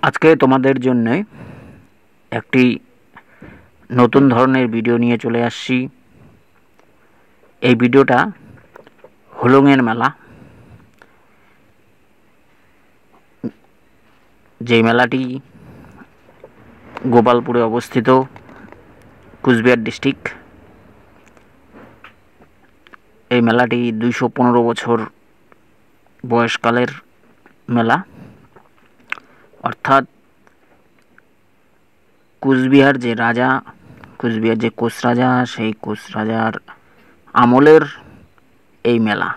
আজকে তোমাদের জন্য একটি নতুন ধরনের ভিডিও নিয়ে চলে আসছি। এই ভিডিওটা হোলংয়ের মেলা, যে মেলাটি গোপালপুরে অবস্থিত, কুচবিহার ডিস্ট্রিক্ট। এই মেলাটি 215 বছর বয়সকালের মেলা, অর্থাৎ কুচবিহার যে রাজা, কুচবিহার যে কোচ রাজা, সেই কোচ রাজার আমলের এই মেলা।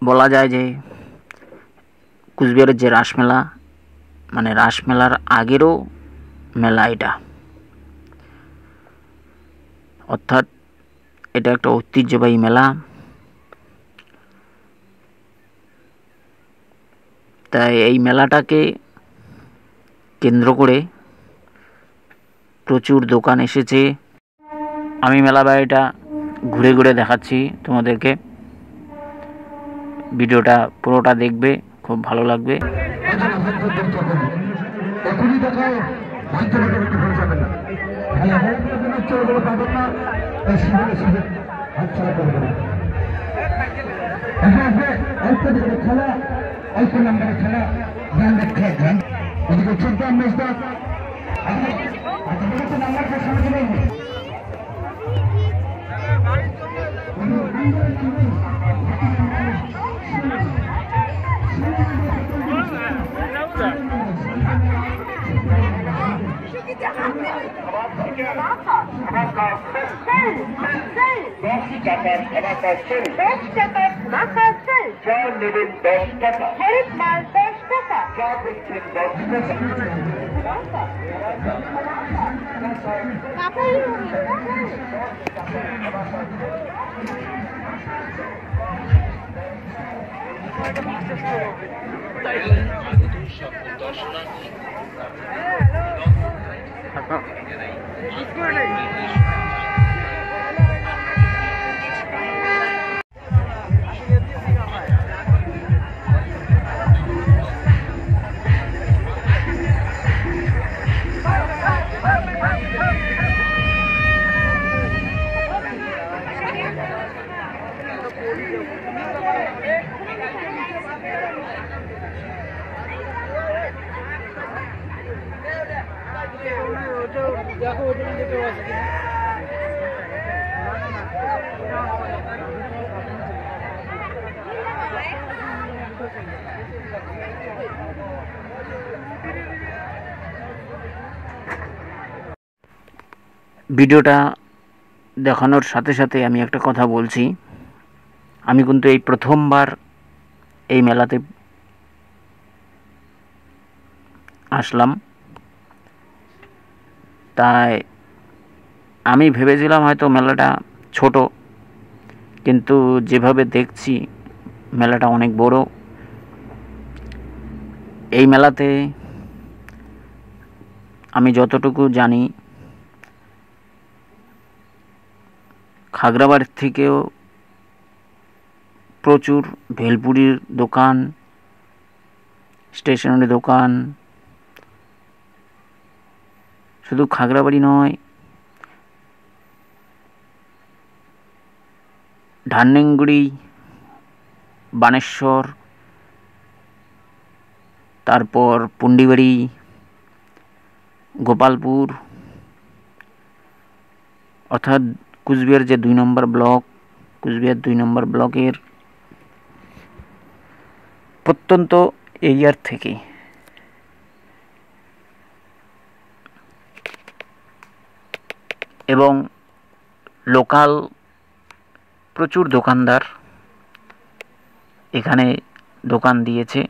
বলা যায় যে কুচবিহারের যে রাসমেলা, মানে রাসমেলার আগেরও মেলা এটা, অর্থাৎ এটা একটা ঐতিহ্যবাহী মেলা। তাই এই মেলাটাকে কেন্দ্র করে প্রচুর দোকান এসেছে। আমি মেলা বাড়িটা ঘুরে ঘুরে দেখাচ্ছি তোমাদেরকে। ভিডিওটা পুরোটা দেখবে, খুব ভালো লাগবে। ভিডিওটা দেখানোর সাথে সাথে আমি একটা কথা বলছি। আমি কিন্তু এই প্রথমবার এই মেলাতে আসলাম, তাই আমি ভেবেছিলাম হয়তো মেলাটা ছোট, কিন্তু যেভাবে দেখছি মেলাটা অনেক বড়। এই মেলাতে আমি যতটুকু জানি, খাগড়াবাড়ির থেকেও প্রচুর ভেলপুরির দোকান, স্টেশনারি দোকান, শুধু খাগড়াবাড়ি নয়, ধান্নেনগুড়ি, বানেশ্বর, তারপর পুন্ডিবাড়ি, গোপালপুর, অর্থাৎ কুচবিহার যে 2 নম্বর ব্লক, কুচবিহার 2 নম্বর ব্লকের প্রত্যন্ত এরিয়ার থেকে এবং লোকাল প্রচুর দোকানদার এখানে দোকান দিয়েছে।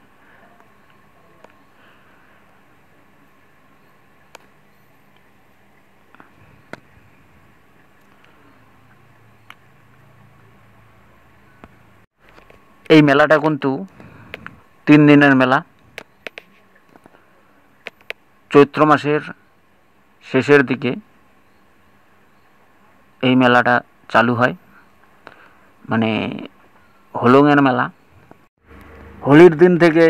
এই মেলাটা কিন্তু 3 দিনের মেলা। চৈত্র মাসের শেষের দিকে এই মেলাটা চালু হয়, মানে হোলংয়ের মেলা। হোলির দিন থেকে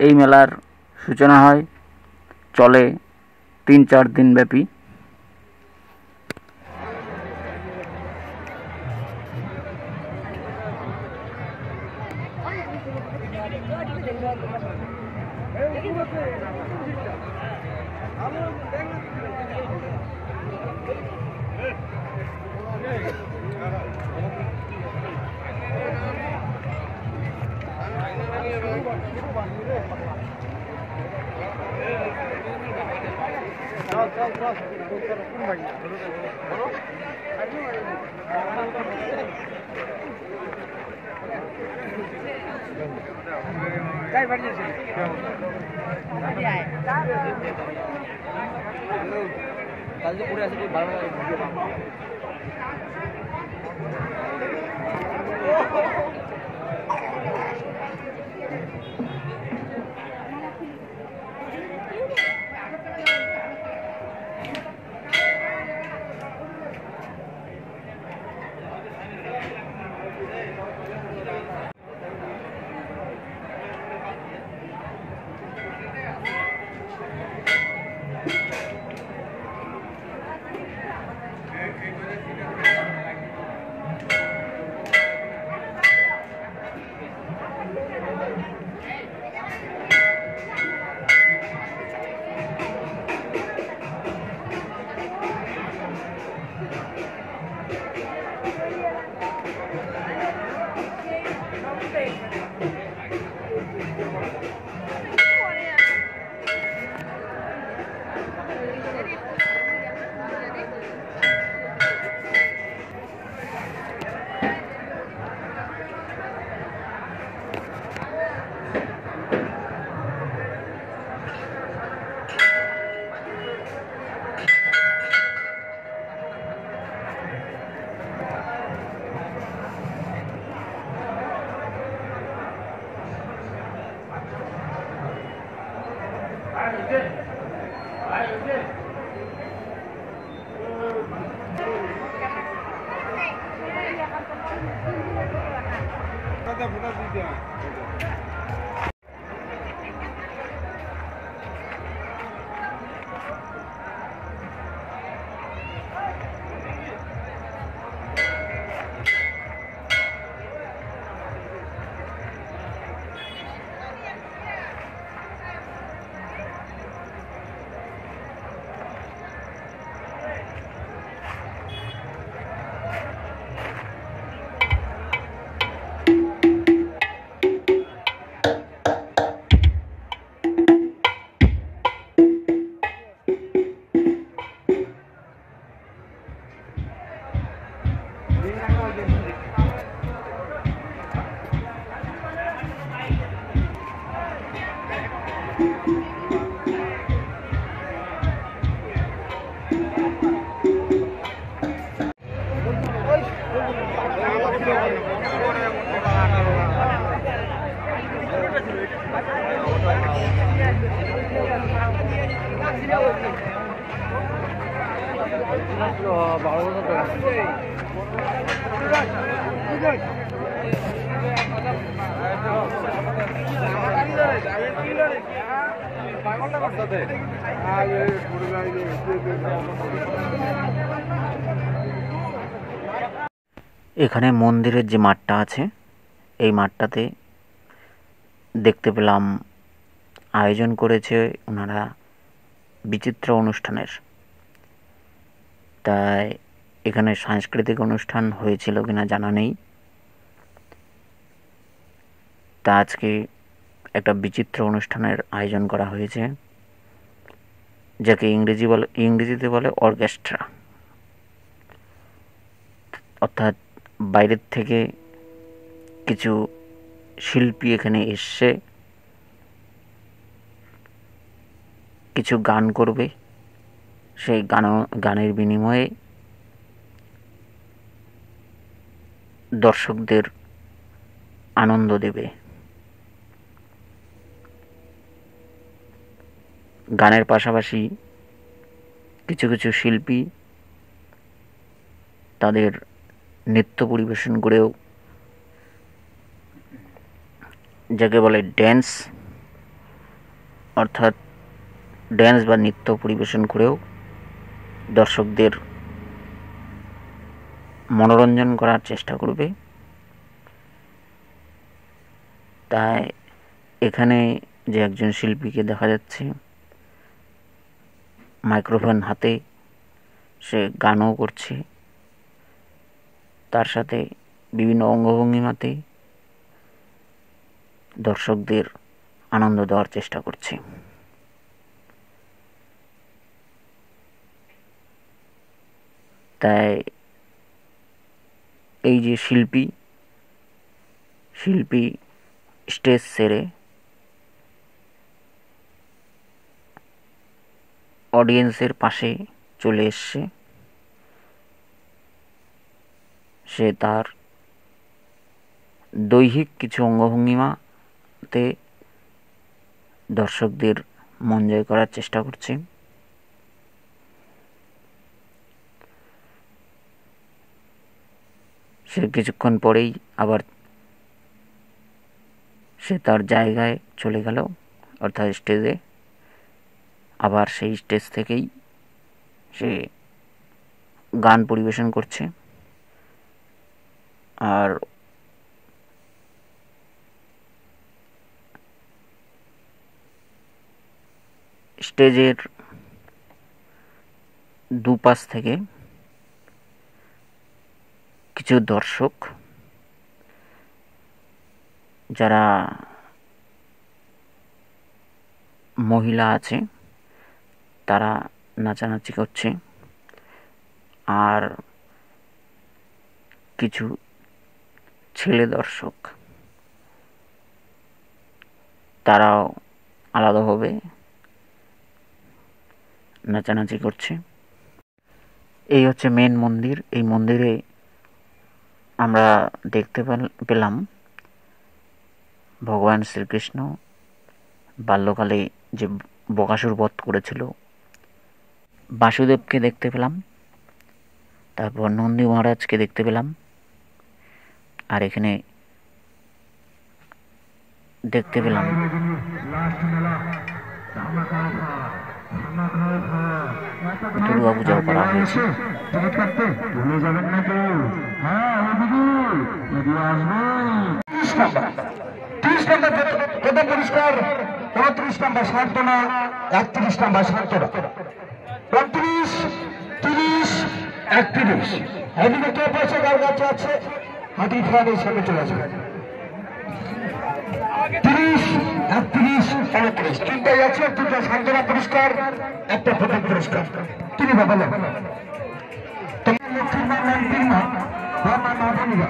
এই মেলার সূচনা হয়, চলে 3-4 দিন ব্যাপী। এখানে মন্দিরের যে মাঠটা আছে, এই মাঠটাতে দেখতে পেলাম আয়োজন করেছে ওনারা বিচিত্র অনুষ্ঠানের। তাই এখানে সাংস্কৃতিক অনুষ্ঠান হয়েছিল কিনা জানা নেই। তা আজকে একটা বিচিত্র অনুষ্ঠানের আয়োজন করা হয়েছে, যাকে ইংরেজিতে বলে অর্কেস্ট্রা। অর্থাৎ বাইরের থেকে কিছু শিল্পী এখানে এসছে, কিছু গান করবে, সেই গানের বিনিময়ে দর্শকদের আনন্দ দেবে। গানের পাশাপাশি কিছু কিছু শিল্পী তাদের নৃত্য পরিবেশন করেও যাকে বলে ড্যান্স, অর্থাৎ ড্যান্স বা নৃত্য পরিবেশন করেও দর্শকদের মনোরঞ্জন করার চেষ্টা করবে। তাই এখানে যে একজন শিল্পীকে দেখা যাচ্ছে মাইক্রোফোন হাতে, সে গানও করছে, তার সাথে বিভিন্ন অঙ্গভঙ্গিমাতে দর্শকদের আনন্দ দেওয়ার চেষ্টা করছে। তাই এই যে শিল্পী স্টেজ ছেড়ে অডিয়েন্সের পাশে চলে এসছে, সে তার দৈহিক কিছু অঙ্গভঙ্গিমাতে দর্শকদের মন জয় করার চেষ্টা করছে। সে কিছুক্ষণ পরেই আবার সে তার জায়গায় চলে গেল, অর্থাৎ স্টেজে। আবার সেই স্টেজ থেকেই সে গান পরিবেশন করছে। আর স্টেজের দুপাশ থেকে কিছু দর্শক, যারা মহিলা আছে, তারা নাচানাচি করছে, আর কিছু ছেলে দর্শক তারাও আলাদাভাবে নাচানাচি করছে। এই হচ্ছে মেন মন্দির। এই মন্দিরে আমরা দেখতে পেলাম ভগবান শ্রীকৃষ্ণ বাল্যকালে যে বকাসুর বধ করেছিল, বাসুদেবকে দেখতে পেলাম, তারপর নন্দী মহারাজকে দেখতে পেলাম, আর এখানে দেখতে পেলাম দুর্গা পূজাও করা হয়েছে। প্রথম পুরস্কার 29 নম্বর সান্ত্বনা, 31 নম্বর সান্ত্বনা, 29, 30, 31। এদিকে কে পয়সা কার কাছে আছে? হাতি খানের সামনে চলে আসবে। 30, 31, 29 তিনটাই আছে। দুটো সান্ত্বনা পুরস্কার, একটা প্রথম পুরস্কার। তিনি বাবা তোমার লক্ষ্মীর মা নামটির মা বাবা মা বলিবা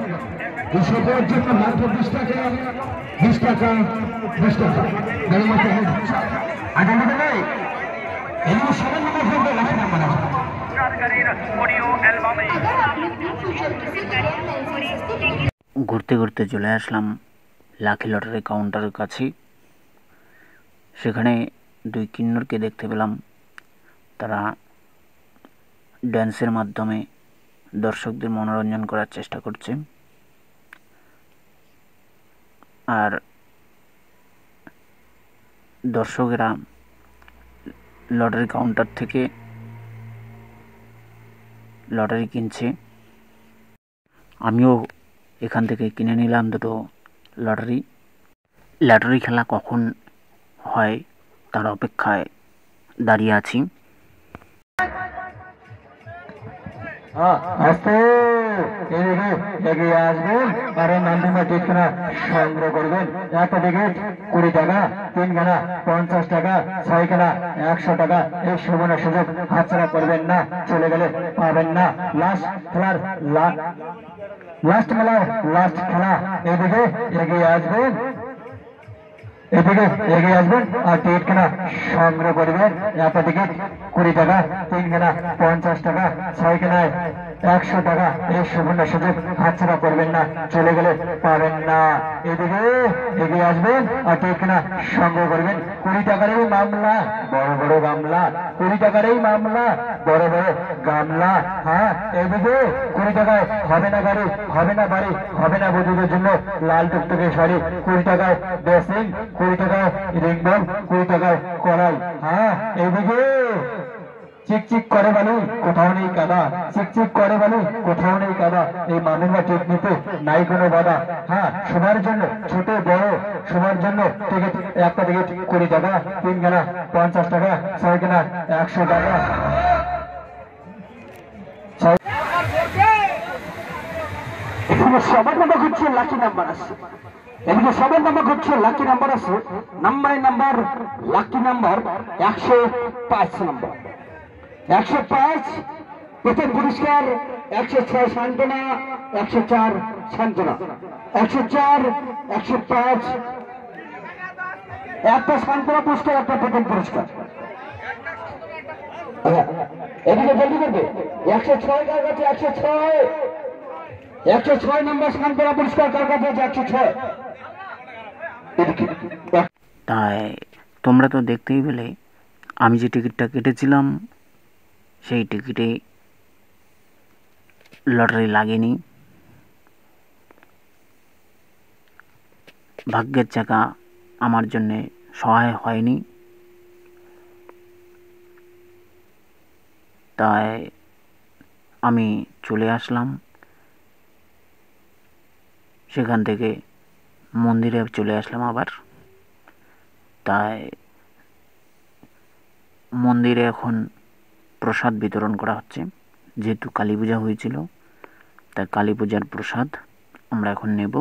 এই সকলের জন্য মাত্র 20 টাকা, 20 টাকা, 20 টাকা। আগামীতে নেই এগুলো সবাই মনে করবে লাখে নাম্বার আছে। ঘুরতে ঘুরতে চলে আসলাম লাকি লটারি কাউন্টারের কাছে। সেখানে দুই কিন্নরকে দেখতে পেলাম, তারা ড্যান্সের মাধ্যমে দর্শকদের মনোরঞ্জন করার চেষ্টা করছে। আর দর্শকেরা লটারি কাউন্টার থেকে লটারি কিনছে। আমিও এখান থেকে কিনে নিলাম দুটো লটারি। লটারি খেলা কখন হয় তার অপেক্ষায় দাঁড়িয়ে আছি। আস্তে এগিয়ে আসবেন, আর নান্দিমা টিকিটখানা সংগ্রহ করবেন। একটা টিকিট 20 টাকা, 3 খানা 50 টাকা, 6 খানা 100 টাকা। এই সুবর্ণ সুযোগ হাতছাড়া করবেন না, চলে গেলে পাবেন না। লাস্ট খেলার লাস্ট খেলা। এদিকে এগিয়ে আসবেন, আর টিকিট খানা সংগ্রহ করবেন। একটা টিকিট 20 টাকা, 3 খানা 50 টাকা, 6 খানায় 100 টাকা এই সুবর্ণ সুযোগ হাতছাড়া করবেন না, চলে গেলে পাবেন না। এদিকে এগিয়ে আসবেন আর ঠিকানা সংগ্রহ করবেন। 20 টাকার এই মামলা, বড় বড় গামলা, 20 টাকার এই মামলা, বড় বড় গামলা। হ্যাঁ, এদিকে 20 টাকায় হবে না গাড়ি, হবে না বাড়ি, হবে না বধূদের জন্য লাল টুকটুকে শাড়ি, 20 টাকায় বেসিন, 20 টাকায় রিংবল, 20 টাকায় কড়াই। হ্যাঁ, এইদিকে চিকচিক করে বালু, কোথাও নেই কাদা, চিকচিক করে বালু, কোথাও নেই কাদা। এই মামিমা টিপ নিতে নাই কোনো বাধা। হ্যাঁ, সবার জন্য, ছোট বড় সবার জন্য টিকিট, একটা টিকিট 20 টাকা, 3 কেনা 50 টাকা, 6 কেনা 100 টাকা। এখানে সবার নাম্বার হচ্ছে লাকি নাম্বার আছে, এদিকে সবার নাম্বার হচ্ছে লাকি নাম্বার আছে। নাম্বার লাকি নাম্বার 105 নাম্বার, 105 প্রথম পুরস্কার, 106 সান্ত্বনা, 104 সান্ত্বনা, 104 105 একটা সান্ত্বনা পুরস্কার, একটা প্রথম পুরস্কার। এদিকে জলদি করবে, 106 কার কাছে, 106 নম্বর সান্ত্বনা পুরস্কার কার কাছে আছে, 106। তাই তোমরা তো দেখতেই পেলে আমি যে টিকিটটা কেটেছিলাম সেই টিকিটে লটারি লাগেনি। ভাগ্যের চাকা আমার জন্যে সহায় হয়নি। তাই আমি চলে আসলাম, সেখান থেকে মন্দিরে চলে আসলাম আবার। তাই মন্দিরে এখন প্রসাদ বিতরণ করা হচ্ছে, যেহেতু কালী পূজা হয়েছিল তাই কালী পূজার প্রসাদ আমরা এখন নেব।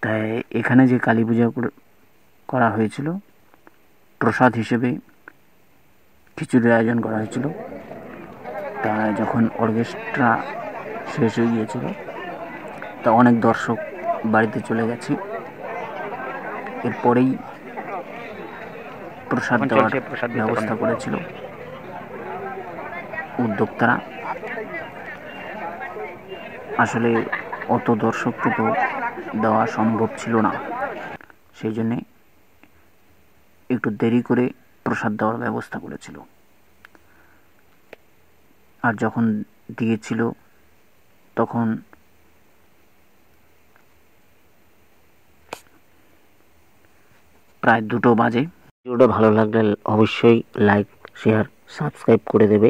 তাই এখানে যে কালী পূজা করা হয়েছিল প্রসাদ হিসেবে খিচুড়ির আয়োজন করা হয়েছিল। তাই যখন অর্কেস্ট্রা শেষ হয়ে গিয়েছিল তা অনেক দর্শক বাড়িতে চলে গেছে। এরপরেই প্রসাদ দেওয়ার ব্যবস্থা করেছিল উদ্যোক্তারা। আসলে অত দর্শককে তো দেওয়া সম্ভব ছিল না, সেই জন্যে একটু দেরি করে প্রসাদ দেওয়ার ব্যবস্থা করেছিল। আর যখন দিয়েছিল তখন প্রায় 2টো বাজে। ভিডিওটা ভালো লাগলে অবশ্যই লাইক, শেয়ার, সাবস্ক্রাইব করে দেবে।